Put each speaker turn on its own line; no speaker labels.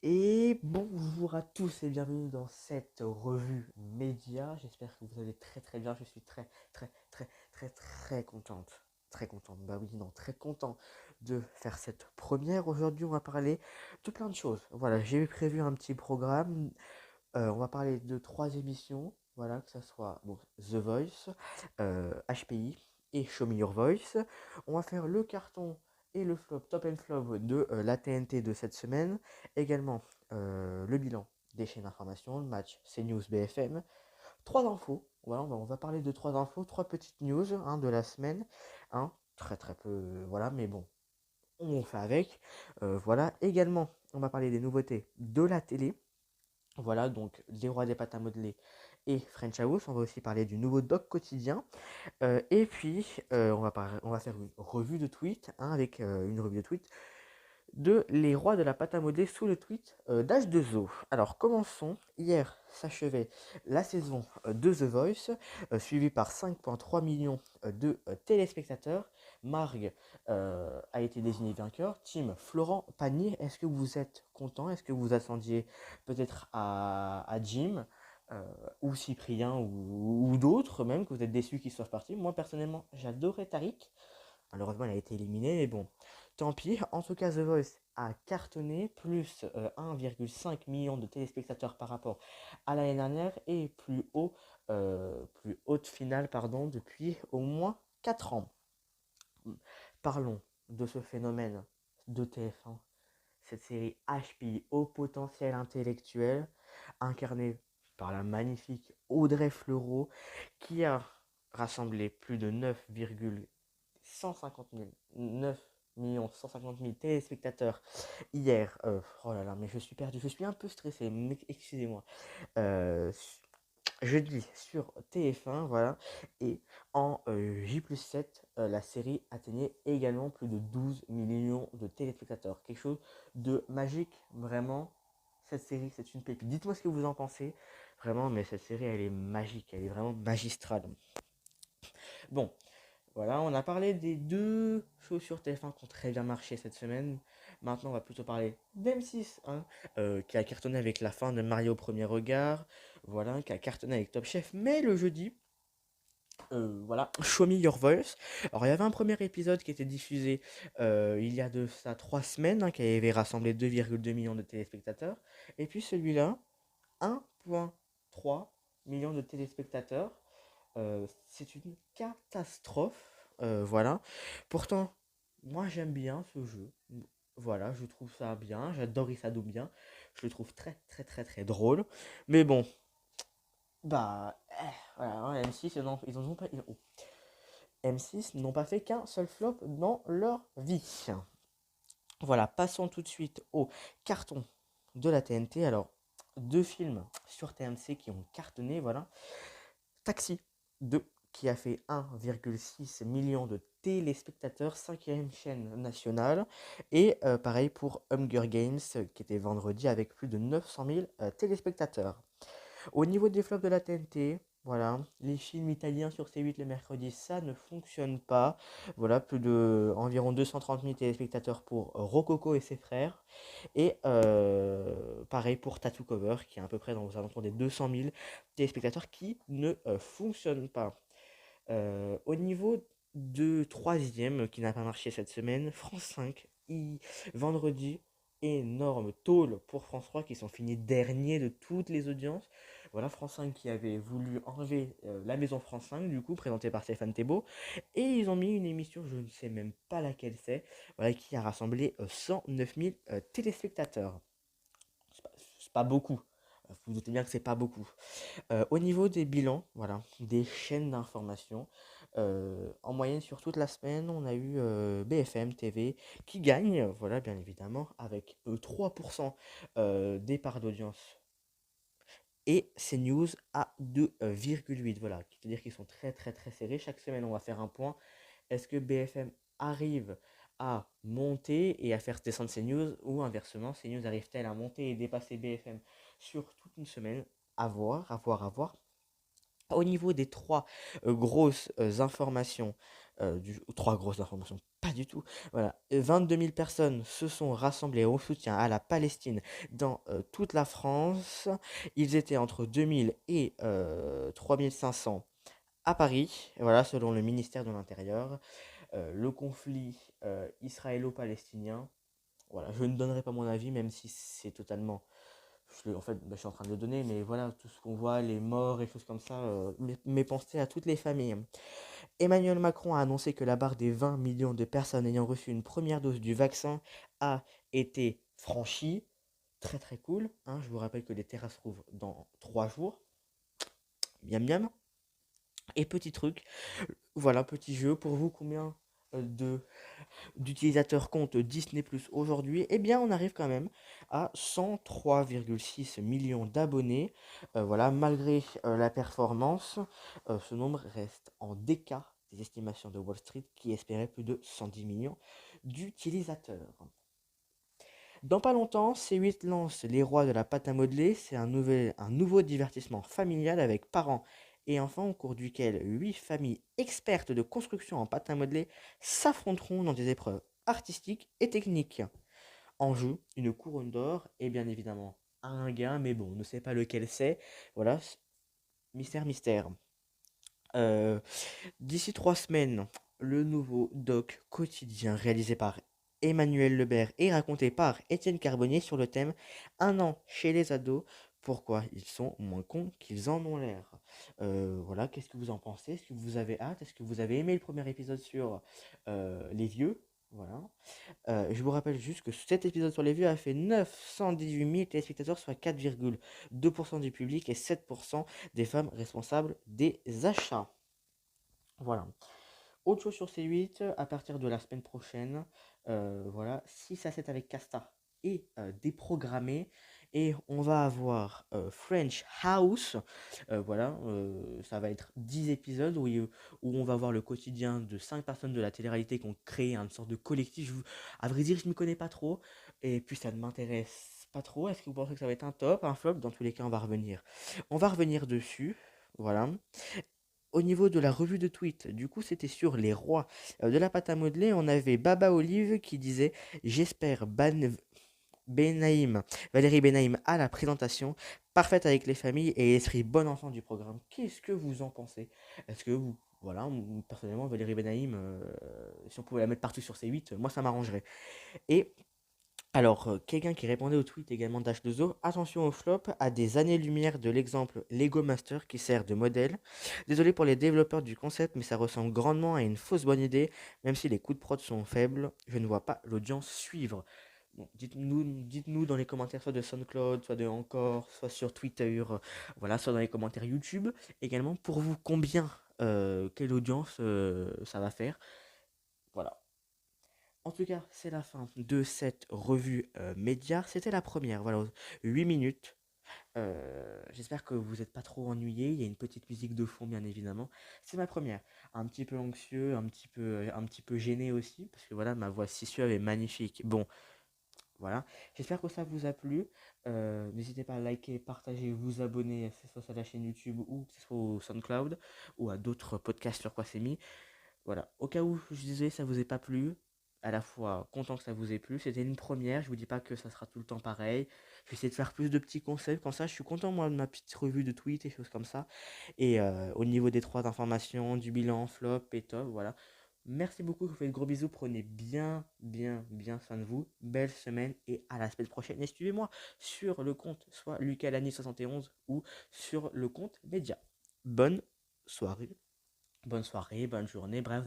Et bonjour à tous et bienvenue dans cette revue média. J'espère que vous allez très très bien. Je suis très contente. Très contente, bah oui, non, très content de faire cette première. Aujourd'hui, on va parler de plein de choses. Voilà, j'ai prévu un petit programme. On va parler de trois émissions. Voilà, que ce soit bon, The Voice, HPI et Show Me Your Voice. On va faire le carton et le flop, top and flop de la TNT de cette semaine. Également le bilan des chaînes d'information, le match CNews BFM. Trois infos. Voilà, on va parler de trois infos, trois petites news hein, de la semaine. Hein, très peu, voilà, mais bon, on fait avec. Voilà, également, on va parler des nouveautés de la télé. Voilà, donc les rois des pâtes à modeler et French House. On va aussi parler du nouveau doc quotidien. Et puis, on va faire une revue de tweets, hein, avec une revue de tweets de les rois de la pâte à modeler sous le tweet d'H2O. Alors, commençons. Hier s'achevait la saison de The Voice, suivie par 5,3 millions de téléspectateurs. Marg a été désigné vainqueur. Team Florent Pagny, est-ce que vous êtes content? Est-ce que vous attendiez peut-être à Jim euh, ou Cyprien ou d'autres même, que vous êtes déçus qu'ils soient partis? Moi, personnellement, j'adorais Tariq. Malheureusement, il a été éliminé, mais bon, tant pis. En tout cas, The Voice a cartonné, plus 1,5 million de téléspectateurs par rapport à l'année dernière et plus haute finale pardon, depuis au moins 4 ans. Parlons de ce phénomène de TF1, cette série HPI au potentiel intellectuel, incarnée par la magnifique Audrey Fleurot, qui a rassemblé plus de 9,150 000, 9 150 000 téléspectateurs hier. Oh là là, mais je suis perdu, je suis un peu stressé, excusez-moi. Euh, Jeudi sur TF1, voilà. Et en J+7, la série atteignait également plus de 12 millions de téléspectateurs. Quelque chose de magique, vraiment. Cette série, c'est une pépite. Dites-moi ce que vous en pensez. Vraiment, mais cette série, elle est magique, elle est vraiment magistrale. Bon, voilà, on a parlé des deux choses sur TF1 qui ont très bien marché cette semaine. Maintenant, on va plutôt parler d'M6, hein, qui a cartonné avec la fin de Mario au premier regard, voilà, qui a cartonné avec Top Chef, mais le jeudi, voilà, Show Me Your Voice. Alors, il y avait un premier épisode qui était diffusé il y a de ça 3 semaines, hein, qui avait rassemblé 2,2 millions de téléspectateurs, et puis celui-là, 1,3 million de téléspectateurs. C'est une catastrophe. Voilà. Pourtant, moi j'aime bien ce jeu. Voilà, je trouve ça bien. J'adore Issa bien. Je le trouve très drôle. Mais bon, bah, voilà, hein, M6, ils en ont pas, M6 n'ont pas fait qu'un seul flop dans leur vie. Voilà, passons tout de suite au carton de la TNT. Alors, deux films sur TMC qui ont cartonné, voilà. Taxi 2 qui a fait 1,6 million de téléspectateurs, cinquième chaîne nationale. Et pareil pour Hunger Games qui était vendredi avec plus de 900 000 téléspectateurs. Au niveau des flops de la TNT, voilà, les films italiens sur C8 le mercredi, ça ne fonctionne pas. Voilà, plus de environ 230 000 téléspectateurs pour Rococo et ses frères. Et pareil pour Tattoo Cover, qui est à peu près dans aux alentours des 200 000 téléspectateurs qui ne fonctionnent pas. Au niveau de troisième, qui n'a pas marché cette semaine, France 5, vendredi, énorme tôle pour France 3 qui sont finis derniers de toutes les audiences. Voilà, France 5 qui avait voulu enlever la maison France 5, du coup, présentée par Stéphane Thébault. Et ils ont mis une émission, je ne sais même pas laquelle c'est, voilà, qui a rassemblé 109 000 téléspectateurs. C'est pas beaucoup. Vous vous doutez bien que c'est pas beaucoup. Au niveau des bilans, voilà, des chaînes d'information, en moyenne sur toute la semaine, on a eu BFM TV qui gagne, voilà, bien évidemment, avec 3% des parts d'audience et CNews à 2,8. Voilà, c'est-à-dire qu'ils sont très serrés. Chaque semaine, on va faire un point. Est-ce que BFM arrive à monter et à faire descendre CNews ou inversement, CNews arrive-t-elle à monter et dépasser BFM sur toute une semaine? À voir. Au niveau des trois grosses informations, trois grosses informations, pas du tout. Voilà, 22 000 personnes se sont rassemblées au soutien à la Palestine dans toute la France. Ils étaient entre 2000 et 3500 à Paris, voilà, selon le ministère de l'Intérieur. Le conflit israélo-palestinien, voilà, je ne donnerai pas mon avis, même si c'est totalement en fait, je suis en train de le donner, mais voilà, tout ce qu'on voit, les morts et choses comme ça, mes pensées à toutes les familles. Emmanuel Macron a annoncé que la barre des 20 millions de personnes ayant reçu une première dose du vaccin a été franchie. Très très cool, hein. Je vous rappelle que les terrasses rouvrent dans 3 jours. Miam miam. Et petit truc, voilà, petit jeu, pour vous, combien de d'utilisateurs compte Disney Plus aujourd'hui, eh bien on arrive quand même à 103,6 millions d'abonnés. Voilà, malgré la performance, ce nombre reste en décart des estimations de Wall Street qui espérait plus de 110 millions d'utilisateurs. Dans pas longtemps, C8 lance Les Rois de la pâte à modeler. C'est un nouveau divertissement familial avec parents et enfants au cours duquel 8 familles expertes de construction en pâte à modeler s'affronteront dans des épreuves artistiques et techniques. En jeu, une couronne d'or et bien évidemment un gain, mais bon, on ne sait pas lequel c'est. Voilà, mystère, mystère. Euh, D'ici 3 semaines, le nouveau doc quotidien réalisé par Emmanuel Lebert et raconté par Étienne Carbonnier sur le thème Un an chez les ados, pourquoi ils sont moins cons qu'ils en ont l'air. Voilà, qu'est-ce que vous en pensez? Est-ce que vous avez hâte? Est-ce que vous avez aimé le premier épisode sur les vieux? Voilà. Je vous rappelle juste que cet épisode sur les vieux a fait 918 000 téléspectateurs, soit 4,2% du public et 7% des femmes responsables des achats. Voilà. Autre chose sur C8, à partir de la semaine prochaine, voilà, 6 à 7 avec Casta et déprogrammé. Et on va avoir French House, voilà, ça va être 10 épisodes où on va voir le quotidien de 5 personnes de la télé-réalité qui ont créé une sorte de collectif. À vrai dire, je ne m'y connais pas trop, et puis ça ne m'intéresse pas trop. Est-ce que vous pensez que ça va être un top, un flop? Dans tous les cas, on va revenir. On va revenir dessus, voilà. Au niveau de la revue de tweets, du coup, c'était sur les rois de la pâte à modeler. On avait Baba Olive qui disait J'espère Benaïm, Valérie Benaïm à la présentation, parfaite avec les familles et esprit bon enfant du programme. Qu'est-ce que vous en pensez? Est-ce que vous. Voilà, personnellement, Valérie Benaïm, si on pouvait la mettre partout sur C8, moi ça m'arrangerait. Et alors, quelqu'un qui répondait au tweet également d'H2O, attention au flop, à des années-lumière de l'exemple Lego Master qui sert de modèle. Désolé pour les développeurs du concept, mais ça ressemble grandement à une fausse bonne idée, même si les coûts de prod sont faibles, je ne vois pas l'audience suivre. Bon, dites-nous dans les commentaires, soit de SoundCloud, soit de Encore, soit sur Twitter, voilà, soit dans les commentaires YouTube. Également, pour vous, quelle audience ça va faire. Voilà. En tout cas, c'est la fin de cette revue média. C'était la première, voilà, 8 minutes. J'espère que vous n'êtes pas trop ennuyés. Il y a une petite musique de fond, bien évidemment. C'est ma première. Un petit peu anxieux, un petit peu gêné aussi, parce que voilà, ma voix si suave est magnifique. Bon, voilà. J'espère que ça vous a plu. N'hésitez pas à liker, partager, vous abonner, que ce soit sur la chaîne YouTube ou que ce soit au SoundCloud ou à d'autres podcasts sur quoi c'est mis. Voilà, au cas où je disais ça vous ait pas plu, à la fois content que ça vous ait plu, c'était une première, je vous dis pas que ça sera tout le temps pareil. Je vais essayer de faire plus de petits concepts, comme ça je suis content moi de ma petite revue de tweets et choses comme ça. Et au niveau des trois informations, du bilan, flop et top, voilà. Merci beaucoup, je vous fais de gros bisous, prenez bien soin de vous, belle semaine et à la semaine prochaine. Et suivez-moi sur le compte, soit Lucalani71 ou sur le compte Média. Bonne soirée, bonne journée, bref.